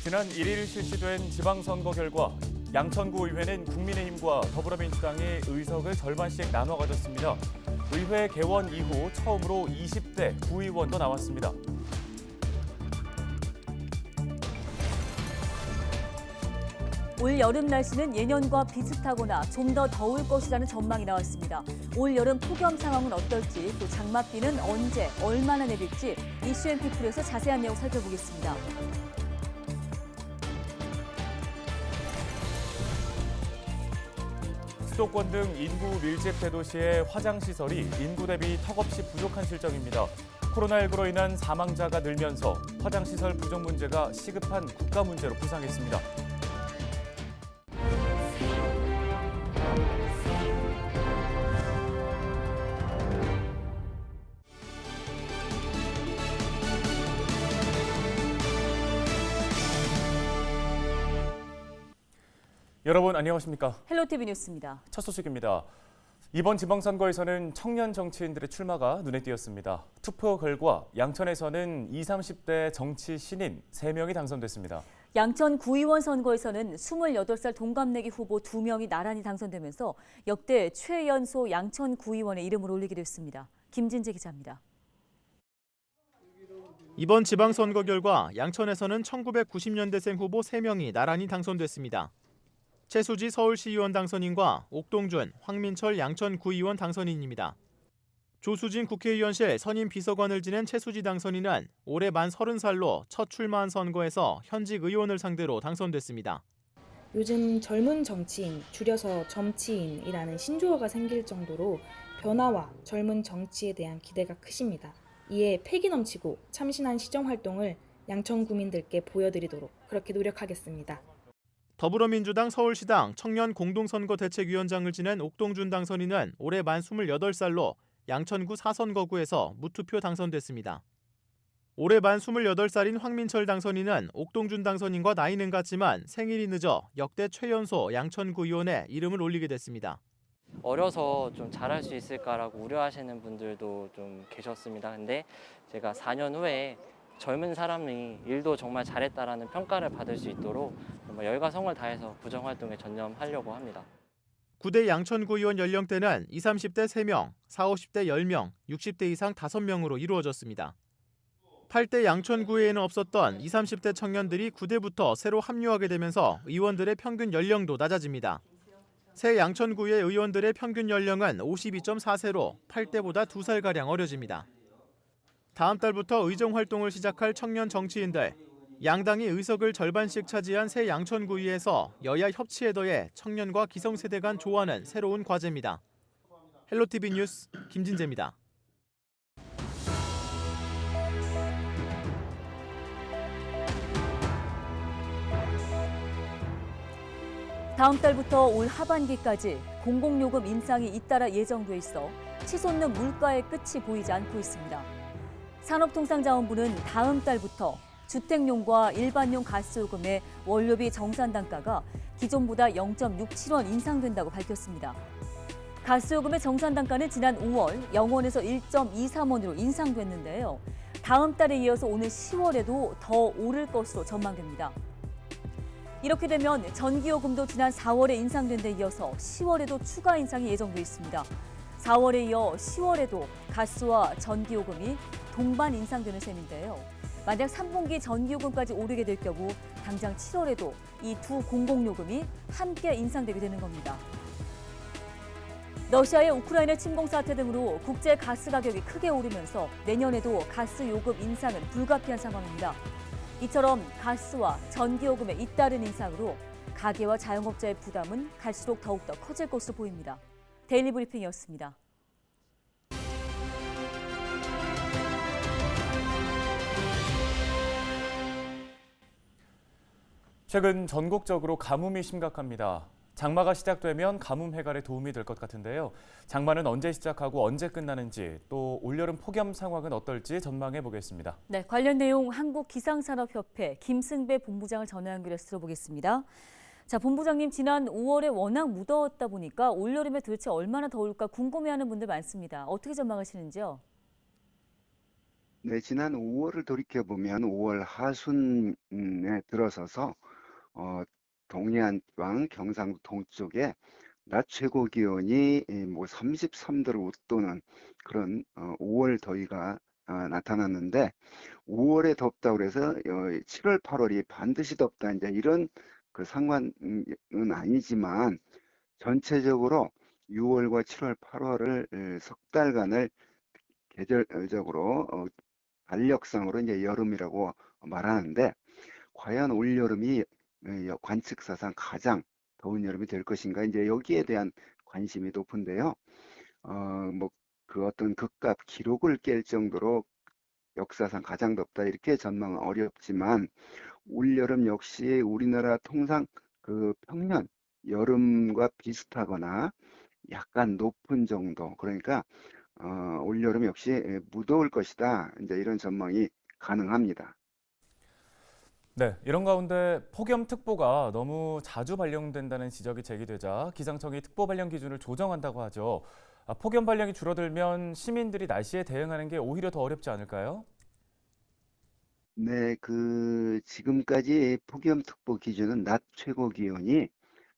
지난 1일 실시된 지방선거 결과 양천구 의회는 국민의힘과 더불어민주당이 의석을 절반씩 나눠 가졌습니다. 의회 개원 이후 처음으로 20대 구의원도 나왔습니다. 올 여름 날씨는 예년과 비슷하거나 좀 더 더울 것이라는 전망이 나왔습니다. 올 여름 폭염 상황은 어떨지, 또 장맛비는 언제, 얼마나 내릴지 이슈앤피플에서 자세한 내용 살펴보겠습니다. 수도권 등 인구 밀집 대도시의 화장시설이 인구 대비 턱없이 부족한 실정입니다. 코로나19로 인한 사망자가 늘면서 화장시설 부족 문제가 시급한 국가 문제로 부상했습니다. 여러분 안녕하십니까? 헬로티비 뉴스입니다. 첫 소식입니다. 이번 지방선거에서는 청년 정치인들의 출마가 눈에 띄었습니다. 투표 결과 양천에서는 20, 30대 정치 신인 3명이 당선됐습니다. 양천 구의원 선거에서는 28살 동갑내기 후보 2명이 나란히 당선되면서 역대 최연소 양천 구의원의 이름을 올리게 됐습니다. 김진재 기자입니다. 이번 지방선거 결과 양천에서는 1990년대생 후보 3명이 나란히 당선됐습니다. 최수지 서울시의원 당선인과 옥동준, 황민철 양천구의원 당선인입니다. 조수진 국회의원실 선임 비서관을 지낸 최수지 당선인은 올해 만 30살로 첫 출마한 선거에서 현직 의원을 상대로 당선됐습니다. 요즘 젊은 정치인, 줄여서 점치인이라는 신조어가 생길 정도로 변화와 젊은 정치에 대한 기대가 크십니다. 이에 패기 넘치고 참신한 시정활동을 양천 구민들께 보여드리도록 그렇게 노력하겠습니다. 더불어민주당 서울시당 청년공동선거대책위원장을 지낸 옥동준 당선인은 올해 만 28살로 양천구 4선거구에서 무투표 당선됐습니다. 올해 만 28살인 황민철 당선인은 옥동준 당선인과 나이는 같지만 생일이 늦어 역대 최연소 양천구 의원에 이름을 올리게 됐습니다. 어려서 좀 잘할 수 있을까라고 우려하시는 분들도 좀 계셨습니다. 근데 제가 4년 후에 젊은 사람이 일도 정말 잘했다라는 평가를 받을 수 있도록 정말 열과 성을 다해서 구정활동에 전념하려고 합니다. 9대 양천구 의원 연령대는 20, 30대 3명, 40, 50대 10명, 60대 이상 5명으로 이루어졌습니다. 8대 양천구에는 없었던 20, 30대 청년들이 9대부터 새로 합류하게 되면서 의원들의 평균 연령도 낮아집니다. 새 양천구의 의원들의 평균 연령은 52.4세로 8대보다 2살가량 어려집니다. 다음 달부터 의정활동을 시작할 청년 정치인들, 양당이 의석을 절반씩 차지한 새 양천구의회에서 여야 협치에 더해 청년과 기성세대 간 조화는 새로운 과제입니다. 헬로티비 뉴스 김진재입니다. 다음 달부터 올 하반기까지 공공요금 인상이 잇따라 예정돼 있어 치솟는 물가의 끝이 보이지 않고 있습니다. 산업통상자원부는 다음 달부터 주택용과 일반용 가스요금의 원료비 정산 단가가 기존보다 0.67원 인상된다고 밝혔습니다. 가스요금의 정산 단가는 지난 5월 0원에서 1.23원으로 인상됐는데요. 다음 달에 이어서 오는 10월에도 더 오를 것으로 전망됩니다. 이렇게 되면 전기요금도 지난 4월에 인상된 데 이어서 10월에도 추가 인상이 예정돼 있습니다. 4월에 이어 10월에도 가스와 전기요금이 동반 인상되는 셈인데요. 만약 3분기 전기요금까지 오르게 될 경우 당장 7월에도 이 두 공공요금이 함께 인상되게 되는 겁니다. 러시아의 우크라이나 침공 사태 등으로 국제 가스 가격이 크게 오르면서 내년에도 가스 요금 인상은 불가피한 상황입니다. 이처럼 가스와 전기요금의 잇따른 인상으로 가계와 자영업자의 부담은 갈수록 더욱더 커질 것으로 보입니다. 데일리 브리핑이었습니다. 최근 전국적으로 가뭄이 심각합니다. 장마가 시작되면 가뭄 해결에 도움이 될 것 같은데요. 장마는 언제 시작하고 언제 끝나는지, 또 올여름 폭염 상황은 어떨지 전망해 보겠습니다. 네, 관련 내용 한국기상산업협회 김승배 본부장을 전화 연결해서 들어보겠습니다. 자, 본부장님, 지난 5월에 워낙 무더웠다 보니까 올여름에 도대체 얼마나 더울까 궁금해하는 분들 많습니다. 어떻게 전망하시는지요? 네, 지난 5월을 돌이켜보면 5월 하순에 들어서서 동해안 지방 경상도 동쪽에 낮 최고 기온이 뭐 33도를 웃도는 그런 5월 더위가 나타났는데 5월에 덥다고 그래서 7월, 8월이 반드시 덥다 이제 이런 그 상관은 아니지만 전체적으로 6월과 7월, 8월을 석 달간을 계절적으로 달력상으로 이제 여름이라고 말하는데 과연 올 여름이 관측사상 가장 더운 여름이 될 것인가 이제 여기에 대한 관심이 높은데요. 뭐 그 어떤 극값 기록을 깰 정도로 역사상 가장 덥다 이렇게 전망은 어렵지만 올 여름 역시 우리나라 통상 그 평년 여름과 비슷하거나 약간 높은 정도 그러니까 올 여름 역시 무더울 것이다 이제 이런 전망이 가능합니다. 네, 이런 가운데 폭염특보가 너무 자주 발령된다는 지적이 제기되자 기상청이 특보 발령 기준을 조정한다고 하죠. 폭염 발령이 줄어들면 시민들이 날씨에 대응하는 게 오히려 더 어렵지 않을까요? 네, 그 지금까지 폭염특보 기준은 낮 최고 기온이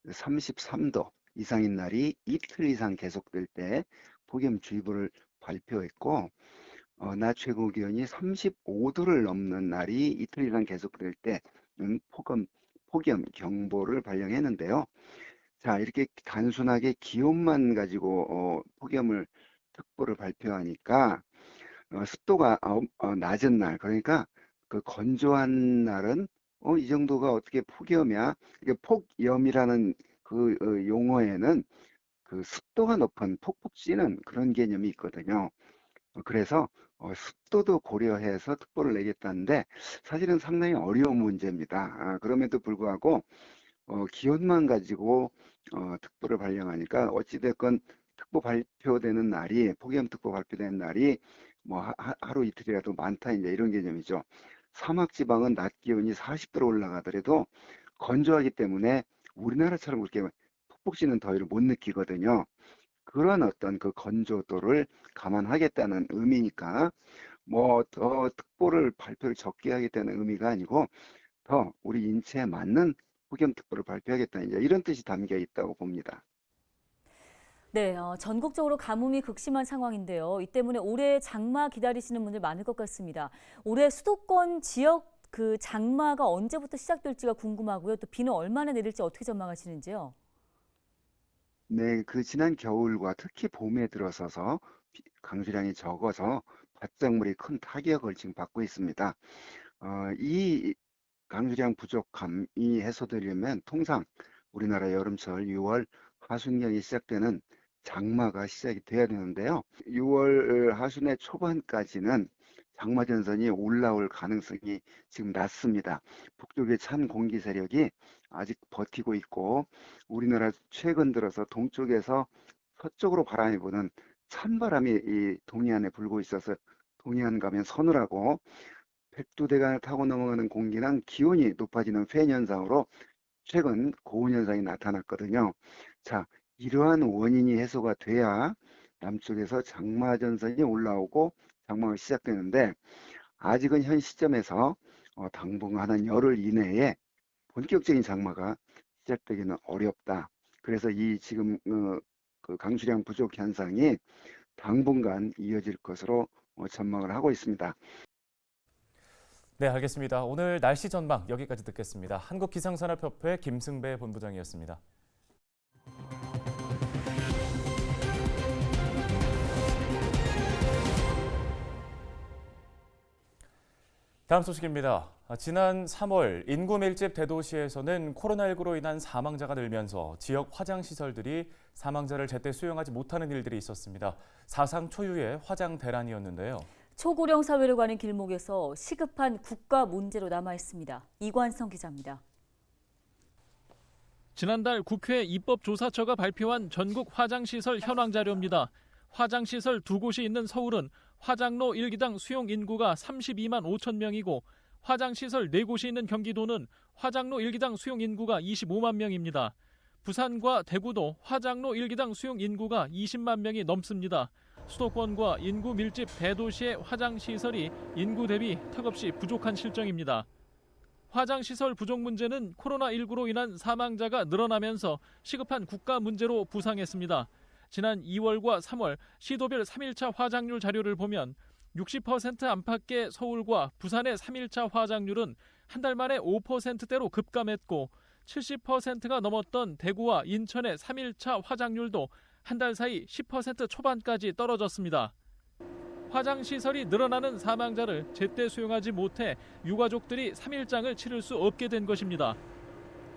33도 이상인 날이 이틀 이상 계속될 때 폭염주의보를 발표했고 낮 최고 기온이 35도를 넘는 날이 이틀 이상 계속될 때는 폭염 경보를 발령했는데요. 자, 이렇게 단순하게 기온만 가지고 폭염을 특보를 발표하니까 습도가 낮은 날, 그러니까 그 건조한 날은 이 정도가 어떻게 폭염이야? 이게 폭염이라는 그 용어에는 그 습도가 높은 폭폭 찌는 그런 개념이 있거든요. 그래서 습도도 고려해서 특보를 내겠다는데 사실은 상당히 어려운 문제입니다. 그럼에도 불구하고 기온만 가지고 특보를 발령하니까 어찌됐건 특보 발표되는 날이 폭염특보 발표되는 날이 뭐 하루 이틀이라도 많다 이제 이런 개념이죠. 사막 지방은 낮 기온이 40도로 올라가더라도 건조하기 때문에 우리나라처럼 그렇게 푹푹 찌는 더위를 못 느끼거든요. 그런 어떤 그 건조도를 감안하겠다는 의미니까 뭐 더 특보를 발표를 적게 하겠다는 의미가 아니고 더 우리 인체에 맞는 폭염특보를 발표하겠다 이제 이런 뜻이 담겨 있다고 봅니다. 네, 전국적으로 가뭄이 극심한 상황인데요. 이 때문에 올해 장마 기다리시는 분들 많을 것 같습니다. 올해 수도권 지역 그 장마가 언제부터 시작될지가 궁금하고요. 또 비는 얼마나 내릴지 어떻게 전망하시는지요? 네, 그 지난 겨울과 특히 봄에 들어서서 강수량이 적어서 밭작물이 큰 타격을 지금 받고 있습니다. 이 강수량 부족함이 해소되려면 통상 우리나라 여름철 6월 하순경이 시작되는 장마가 시작이 돼야 되는데요. 6월 하순의 초반까지는 장마 전선이 올라올 가능성이 지금 낮습니다. 북쪽의 찬 공기 세력이 아직 버티고 있고 우리나라 최근 들어서 동쪽에서 서쪽으로 바람이 부는 찬바람이 이 동해안에 불고 있어서 동해안 가면 서늘하고 백두대간을 타고 넘어가는 공기는 기온이 높아지는 페인 현상으로 최근 고온 현상이 나타났거든요. 자, 이러한 원인이 해소가 돼야 남쪽에서 장마 전선이 올라오고 장마가 시작되는데 아직은 현 시점에서 당분간 한 열흘 이내에 본격적인 장마가 시작되기는 어렵다. 그래서 이 지금 그 강수량 부족 현상이 당분간 이어질 것으로 전망을 하고 있습니다. 네, 알겠습니다. 오늘 날씨 전망 여기까지 듣겠습니다. 한국기상산업협회 김승배 본부장이었습니다. 다음 소식입니다. 지난 3월 인구 밀집 대도시에서는 코로나19로 인한 사망자가 늘면서 지역 화장시설들이 사망자를 제때 수용하지 못하는 일들이 있었습니다. 사상 초유의 화장 대란이었는데요. 초고령 사회를 가는 길목에서 시급한 국가 문제로 남아 있습니다. 이관성 기자입니다. 지난달 국회 입법조사처가 발표한 전국 화장시설 현황 자료입니다. 화장시설 2곳이 있는 서울은 화장로 1기당 수용 인구가 32만 5천 명이고 화장시설 4곳이 있는 경기도는 화장로 1기당 수용 인구가 25만 명입니다. 부산과 대구도 화장로 1기당 수용 인구가 20만 명이 넘습니다. 수도권과 인구 밀집 대도시의 화장시설이 인구 대비 턱없이 부족한 실정입니다. 화장시설 부족 문제는 코로나19로 인한 사망자가 늘어나면서 시급한 국가 문제로 부상했습니다. 지난 2월과 3월 시도별 3일차 화장률 자료를 보면 60% 안팎의 서울과 부산의 3일차 화장률은 한 달 만에 5%대로 급감했고 70%가 넘었던 대구와 인천의 3일차 화장률도 한 달 사이 10% 초반까지 떨어졌습니다. 화장시설이 늘어나는 사망자를 제때 수용하지 못해 유가족들이 3일장을 치를 수 없게 된 것입니다.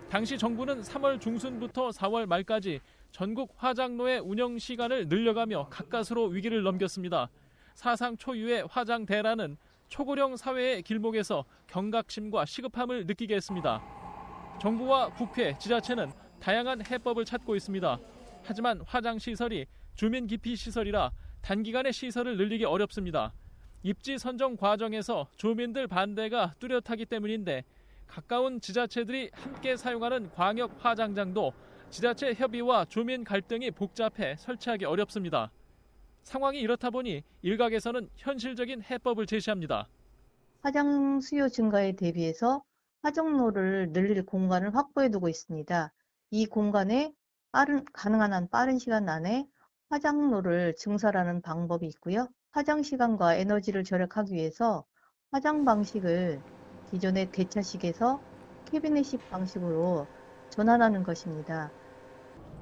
당시 정부는 3월 중순부터 4월 말까지 전국 화장로의 운영 시간을 늘려가며 가까스로 위기를 넘겼습니다. 사상 초유의 화장 대란은 초고령 사회의 길목에서 경각심과 시급함을 느끼게 했습니다. 정부와 국회, 지자체는 다양한 해법을 찾고 있습니다. 하지만 화장시설이 주민 기피 시설이라 단기간에 시설을 늘리기 어렵습니다. 입지 선정 과정에서 주민들 반대가 뚜렷하기 때문인데 가까운 지자체들이 함께 사용하는 광역 화장장도 지자체 협의와 주민 갈등이 복잡해 설치하기 어렵습니다. 상황이 이렇다 보니 일각에서는 현실적인 해법을 제시합니다. 화장 수요 증가에 대비해서 화장로를 늘릴 공간을 확보해두고 있습니다. 이 공간에 가능한 한 빠른 시간 안에 화장로를 증설하는 방법이 있고요. 화장 시간과 에너지를 절약하기 위해서 화장 방식을 기존의 대차식에서 캐비넷식 방식으로 전환하는 것입니다.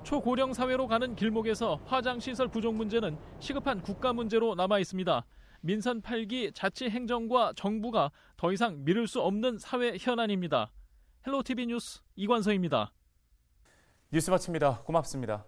초고령 사회로 가는 길목에서 화장시설 부족 문제는 시급한 국가 문제로 남아 있습니다. 민선 8기 자치행정과 정부가 더 이상 미룰 수 없는 사회 현안입니다. 헬로티비 뉴스 이관서입니다. 뉴스 마칩니다. 고맙습니다.